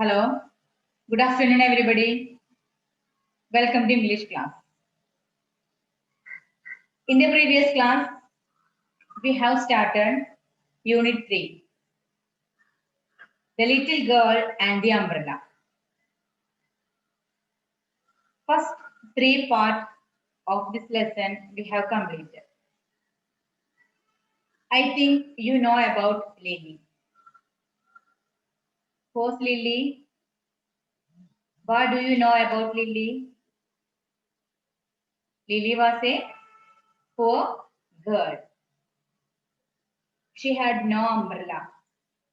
Hello, good afternoon, everybody. Welcome to English class. In the previous class, we have started Unit 3, The Little Girl and the Umbrella. First three parts of this lesson we have completed. I think you know about Lily. Who's Lily? What do you know about Lily? Lily was a poor girl. She had no umbrella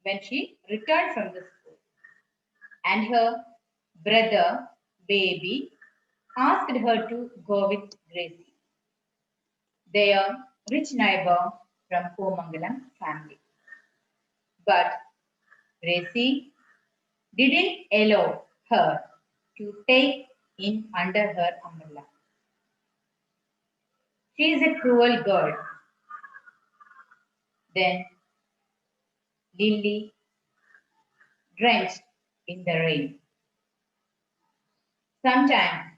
when she returned from the school. And her brother, Baby, asked her to go with Gracie, their rich neighbor from Pomangalam family. But Gracie didn't allow her to take in under her umbrella. She is a cruel girl. Then Lily, drenched in the rain. Sometimes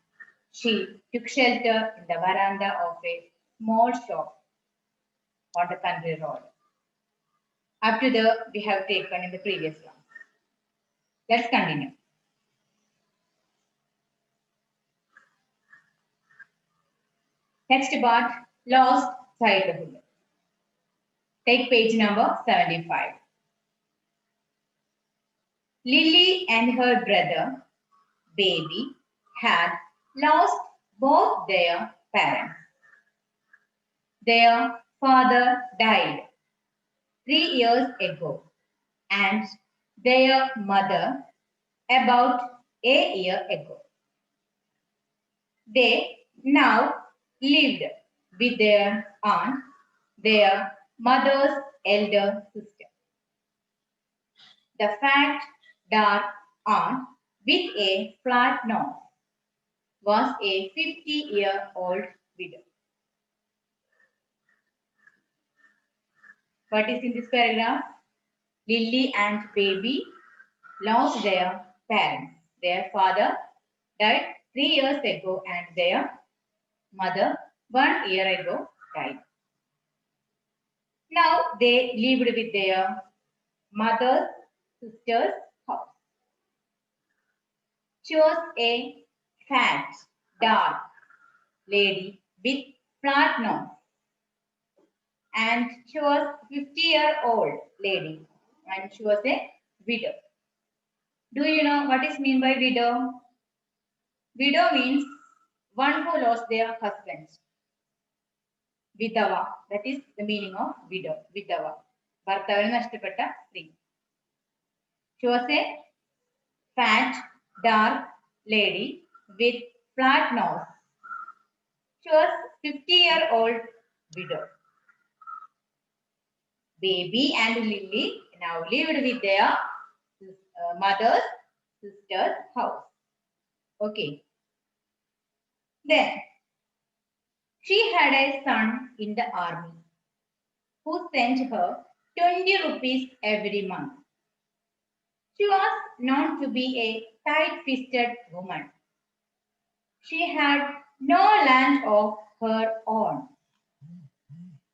she took shelter in the veranda of a small shop on the country road. Up to the we have taken in the previous one. Let's continue. Next part, lost childhood. Take page number 75. Lily and her brother, Baby, had lost both their parents. Their father died 3 years ago, and their mother about a year ago. They now lived with their aunt, their mother's elder sister. The fat, dark aunt with a flat nose was a 50-year-old widow. What is in this paragraph? Lily and Baby lost their parents. Their father died 3 years ago and their mother 1 year ago died. Now they lived with their mother's sister's house. She was a fat, dark lady with flat nose. And she was 50-year-old lady. And she was a widow. Do you know what is meant by widow? Widow means one who lost their husband. Vidava. That is the meaning of widow. Vidava. ഭർത്താവിനെ നഷ്ടപ്പെട്ട സ്ത്രീ. She was a fat, dark lady with flat nose. She was 50-year-old widow. Baby and Lily now lived with their mother's sister's house. Okay. Then she had a son in the army who sent her 20 rupees every month. She was known to be a tight-fisted woman. She had no land of her own.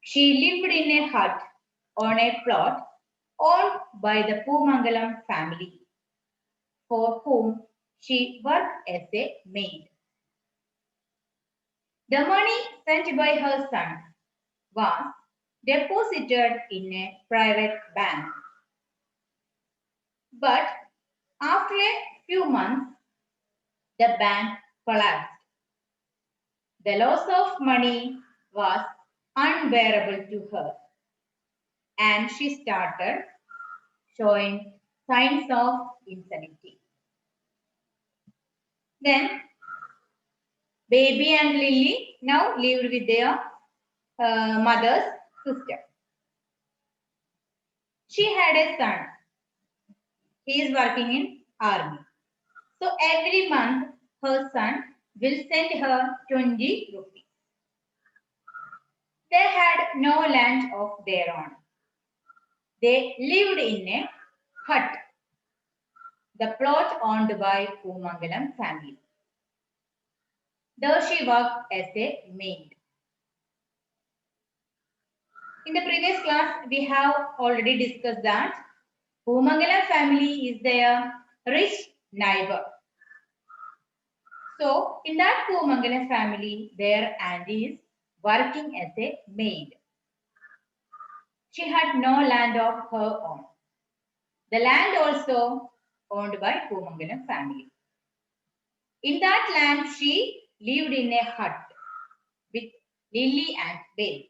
She lived in a hut on a plot owned by the Pomangalam family, for whom she worked as a maid. The money sent by her son was deposited in a private bank. But after a few months, the bank collapsed. The loss of money was unbearable to her, and she started showing signs of insanity. Then, Baby and Lily now lived with their mother's sister. She had a son. He is working in army. So every month, her son will send her 20 rupees. They had no land of their own. They lived in a hut. the plot owned by Pumangalam family. There she worked as a maid. In the previous class, we have already discussed that Pumangalam family is their rich neighbor. So, in that Pumangalam family, their auntie is working as a maid. She had no land of her own. The land also owned by Pumangalam family. In that land, she lived in a hut with Lily and Babe.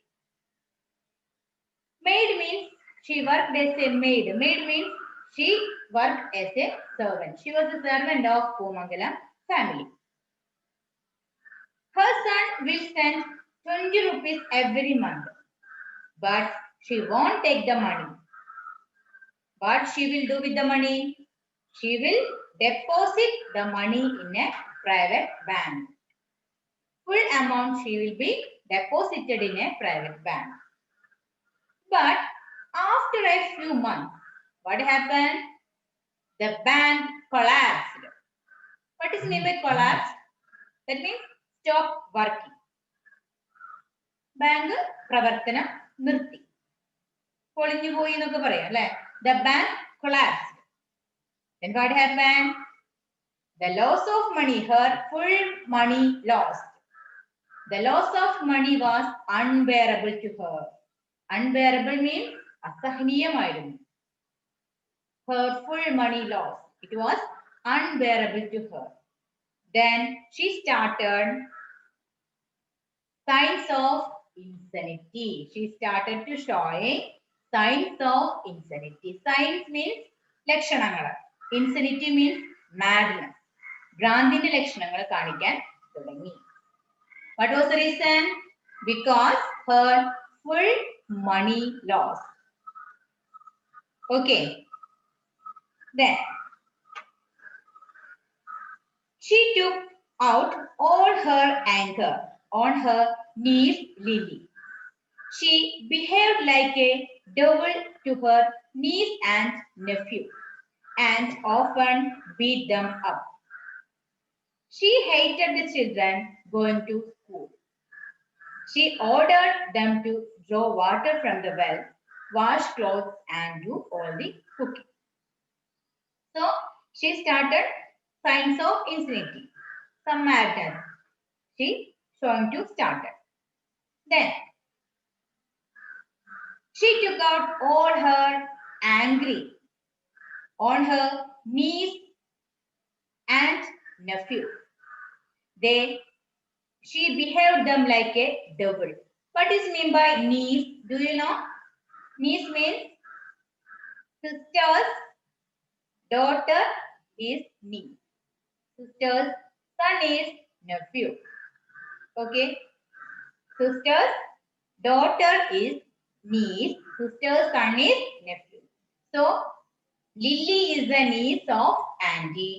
Maid means she worked as a maid. Maid means she worked as a servant. She was a servant of Pumangalam family. Her son will send 20 rupees every month, but she won't take the money. What she will do with the money? She will deposit the money in a private bank. Full amount she will be deposited in a private bank. But after a few months, what happened? The bank collapsed. What is meant by collapse? That means stop working. Bank പ്രവർത്തനം നിർത്തി. പൊളിഞ്ഞു പോയി എന്നൊക്കെ പറയാം അല്ലേ? The bank collapsed. Then what happened? The loss of money, her full money lost. The loss of money was unbearable to her. Unbearable means അസഹനീയമായിരുന്നു. Her full money loss. It was unbearable to her. Then she started signs of insanity. She started to showing signs of insanity. Signs means ലക്ഷണങ്ങൾ. Insanity means madness. ഭ്രാന്തിന്റെ ലക്ഷണങ്ങൾ കാണിക്കാൻ തുടങ്ങി. What was the reason? Because her full money loss. Okay. Then she took out all her anger on her niece Lily. She behaved like a devil to her niece and nephew and often beat them up. She hated the children going to school. She ordered them to draw water from the well, wash clothes, and do all the cooking. So she started signs of insanity, some madness. She showing to started. Then she took out all her angry on her niece and nephew. She behaved them like a devil. What is mean by niece? Do you know? Niece means sister's daughter is niece. Sister's son is nephew. Okay. Sister's daughter is niece. Sister's son is nephew. So Lily is the niece of auntie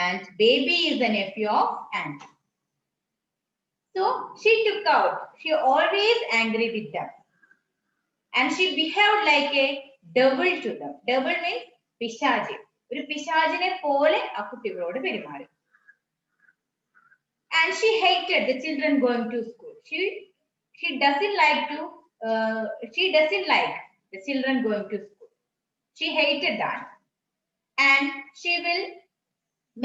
and baby is the nephew of auntie. So she took out. She always angry with them. And she behaved like a devil to them. Devil means പിശാച്. ഒരു പിശാചിനെ പോലെ ആ കുട്ടികളോട് പെരുമാറി. And she hated the children going to school. She doesn't like the children going to school. She hated that. And she will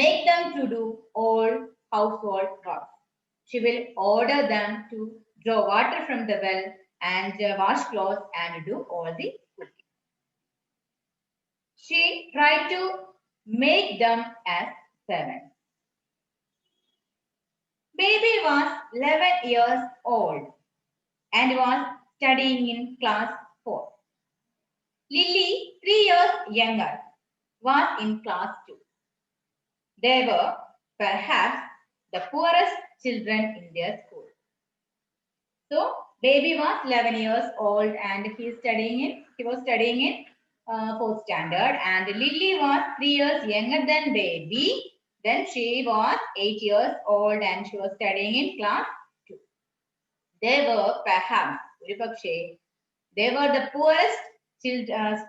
make them to do all household work. She will order them to draw water from the well and wash clothes and do all the cooking. She tried to make them as servants. Baby was 11 years old and was studying in class 4. Lily, 3 years younger, was in class 2. They were perhaps the poorest children in their school. So baby was 11 years old and he was studying in 4th standard, and Lily was 3 years younger than baby. Then she was 8 years old and she was studying in class 2. They were perhaps they were the poorest students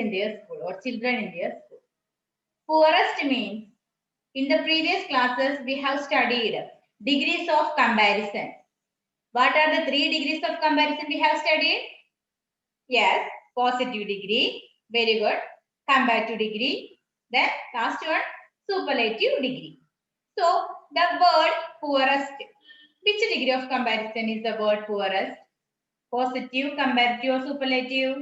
in their school or children in their school. Poorest means in the previous classes we have studied degrees of comparison. What are the 3 degrees of comparison we have studied? Yes, positive degree. Very good. Comparative degree. Then last one, superlative degree. So the word poorest. Which degree of comparison is the word poorest? Positive, comparative, or superlative?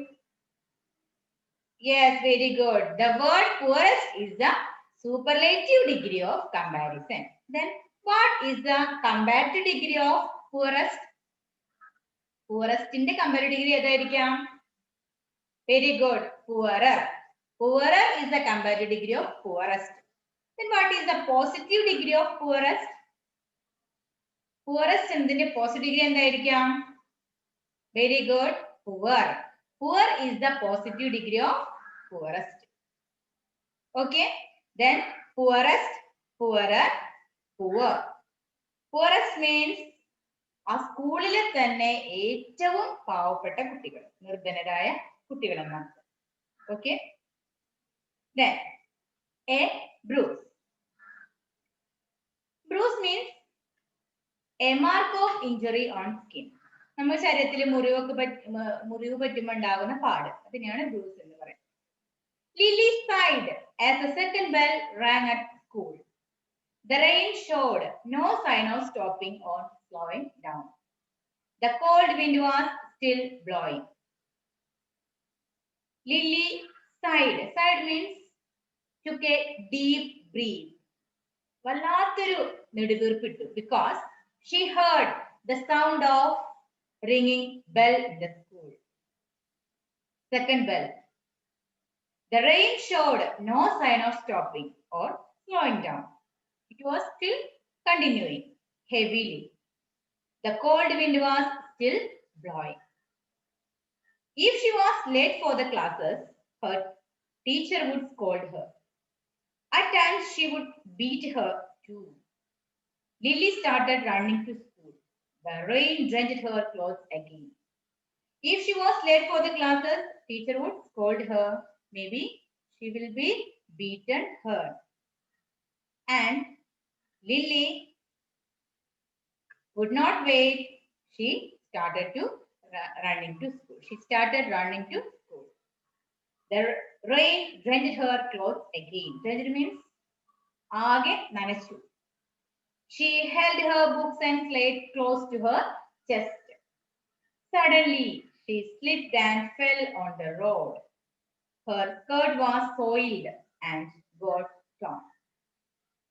Yes, very good. The word poorest is the superlative degree of comparison. Then what is the comparative degree of poorest? Poorest in the comparative degree. Very good. Poorer. Poorer is the comparative degree of poorest. Then what is the positive degree of poorest? Poorest in the positive degree. Very good. Poor. Poor is the positive degree of poorest. Okay. Then poorest, poorer, poor. Poorest means ആ സ്കൂളിലെ തന്നെ ഏറ്റവും പാവപ്പെട്ട കുട്ടികൾ, നിർധനരായ കുട്ടികൾ എന്നാണ്. Okay. Then a bruise. Bruise means a mark of injury on skin. നമ്മുടെ ശരീരത്തിൽ മുറിവ് പറ്റുമ്പോൾ ഉണ്ടാകുന്ന പാട്, അതിനെയാണ് ബ്രൂസ് എന്ന് പറയുന്നത്. Lily sighed as the second bell rang at school. The rain showed no sign of stopping or slowing down. The cold wind was still blowing. Lily sighed. Sighed means took a deep breath. വല്ലാത്തൊരു നെടുവീർപ്പിട്ടു because she heard the sound of ringing bell in the school. Second bell. The rain showed no sign of stopping or slowing down. It was still continuing heavily. The cold wind was still blowing. If she was late for the classes, her teacher would scold her. At times, she would beat her too. Lily started running to school. The rain drenched her clothes again. If she was late for the classes, teacher would scold her. Maybe she will be beaten her. And Lily would not wait. She started to running to school. She started running to school. The rain drenched her clothes again. Drenched means aage nanachu. She held her books and slate close to her chest. Suddenly, she slipped and fell on the road. Her skirt was soiled and got torn.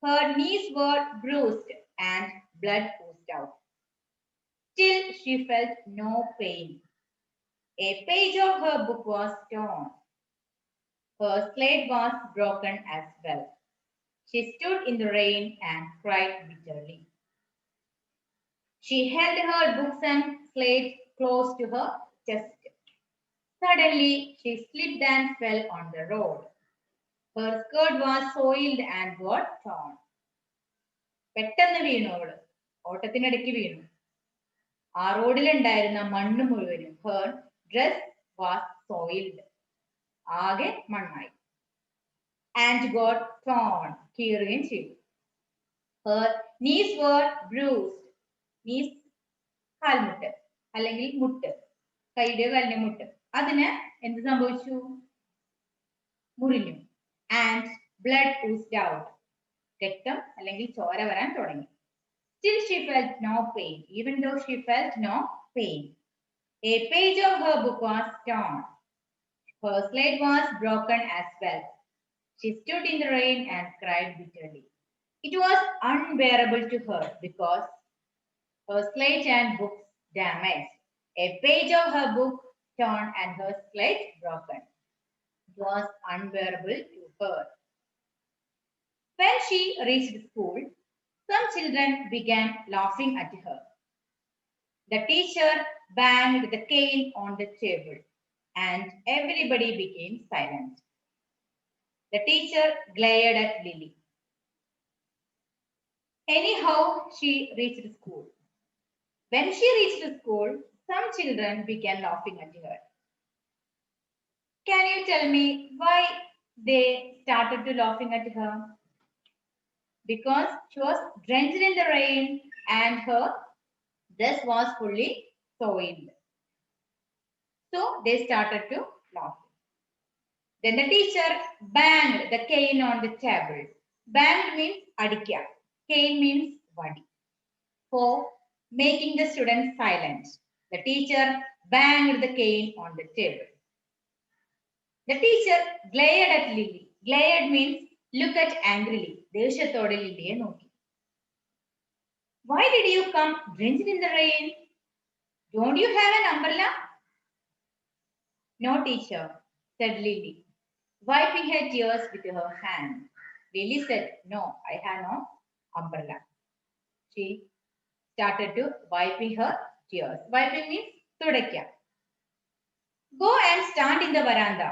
Her knees were bruised and blood oozed out. Still, she felt no pain. A page of her book was torn. Her slate was broken as well. She stood in the rain and cried bitterly. She held her books and slate close to her chest. Suddenly, she slipped and fell on the road. Her skirt was soiled and got torn. പെട്ടെന്ന് വീണു അവള്, ഓട്ടത്തിനിടയ്ക്ക് വീണു. ആ റോഡിലുണ്ടായിരുന്ന മണ്ണ് മുഴുവനും her dress was soiled. ആകെ മണ്ണായി. And got torn. കീറുകയും ചെയ്തു. Her knees were bruised. Knees കാൽമുട്ട് അല്ലെങ്കിൽ മുട്ട്, കൈയുടെ കാലിന്റെ മുട്ട്, അതിന് എന്ത് സംഭവിച്ചു? മുറിഞ്ഞു. And blood oozed out. രക്തം അല്ലെങ്കിൽ ചോര വരാൻ തുടങ്ങി. Still she felt no pain. Even though she felt no pain. A page of her book was torn. Her slate was broken as well. She stood in the rain and cried bitterly. It was unbearable to her because her slate and books damaged. A page of her book torn and her slate broken. It was unbearable to her. When she reached school, some children began laughing at her. The teacher banged the cane on the table and everybody became silent. The teacher glared at Lily. Anyhow, she reached school. When she reached school, some children began laughing at her. Can you tell me why they started to laughing at her because she was drenched in the rain and her dress was fully soiled. So they started to laugh. Then the teacher banged the cane on the table. Banged means adikya. Cane means vadi. For making the students silent. The teacher banged the cane on the table. The teacher glared at Lily. Glared means look at angrily. ദേഷ്യത്തോടെ ലില്ലിയെ നോക്കി. Why did you come drenched in the rain? Don't you have an umbrella? No, teacher, said Lily, wiping her tears with her hand. Lily said, no, I have no umbrella. She started to wiping her tears. Wiping means തുടയ്ക്കുക. Go and stand in the veranda.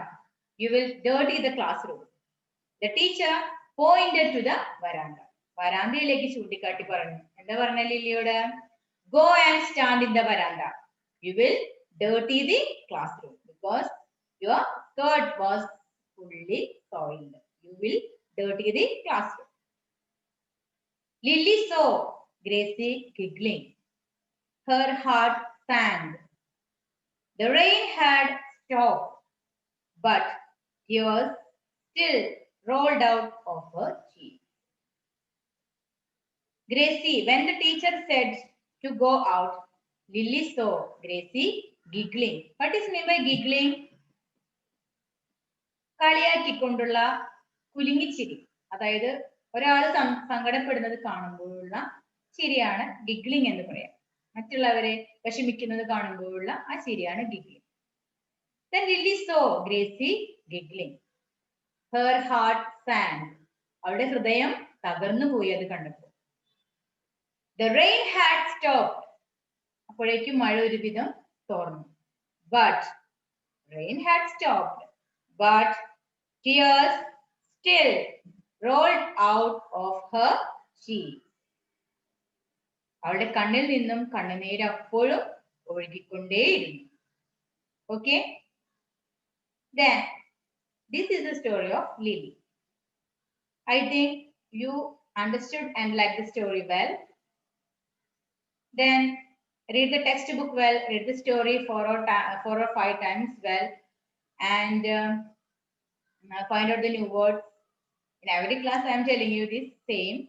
You will dirty the classroom. The teacher pointed to the veranda. വരാന്തയിലേക്ക് ചൂണ്ടിക്കാട്ടി പറഞ്ഞു. എന്താ പറഞ്ഞ ലില്ലിയോട്? Go and stand in the veranda. You will dirty the classroom because your skirt was fully soiled. You will dirty the classroom. Lily saw Gracie giggling. Her heart sank. The rain had stopped, but tears still rolled out of her cheeks. Gracie, when the teacher said to go out, Lily saw Gracie giggling. What is meant by giggling? കളിയാക്കിക്കൊണ്ടുള്ള കുലുങ്ങിച്ചിരി. അതായത് ഒരാൾ സങ്കടപ്പെടുന്നത് കാണുമ്പോഴുള്ള ചിരിയാണ് giggling എന്ന് പറയാം. മറ്റുള്ളവരെ വിഷമിക്കുന്നത് കാണുമ്പോഴുള്ള ആ ചിരിയാണ് giggling. Then Lily saw Gracie giggling. Her heart sank. അവളുടെ ഹൃദയം തകർന്നു പോയി അത് കണ്ടപ്പോൾ. The rain had stopped. അപ്പോഴേക്കും മഴ ഒരുവിധം തോർന്നു. But rain had stopped. But tears still rolled out of her cheeks. അവളുടെ കണ്ണിൽ നിന്നും കണ്ണുനീര് അപ്പോഴും ഒഴുകിക്കൊണ്ടേയിരുന്നു. Okay? Then, this is the story of Lily. I think you understood and liked the story well. Then, read the textbook well, read the story 4 or 5 times well, and find out the new words. In every class, I am telling you this same.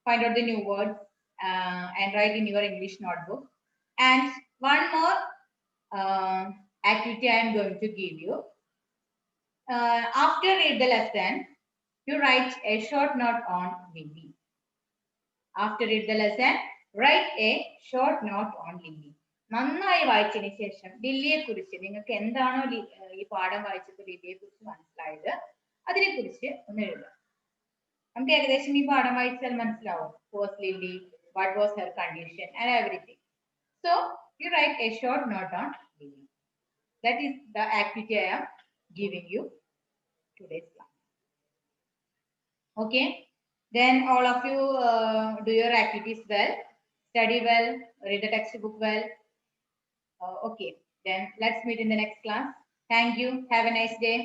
Find out the new words and write in your English notebook. And one more activity I am going to give you. After read the lesson, you write a short note on Lily. After read the lesson, write a short note on Lily. നന്നായി വായിച്ചതിന് ശേഷം ലില്ലിയെ കുറിച്ച് നിങ്ങൾക്ക് എന്താണോ ഈ പാഠം വായിച്ചപ്പോൾ ലില്ലിയെ കുറിച്ച് മനസ്സിലായത് അതിനെ കുറിച്ച് ഒന്ന് എഴുതുക. നമുക്ക് ഏകദേശം ഈ പാഠം വായിച്ചാൽ മനസ്സിലാവും. Was Lily, what was her condition and everything. So you write a short note on Lily. That is the activity I am giving you today's class. Okay. Then all of you do your activities well, study well, read the textbook well. Okay. Then let's meet in the next class. Thank you. Have a nice day.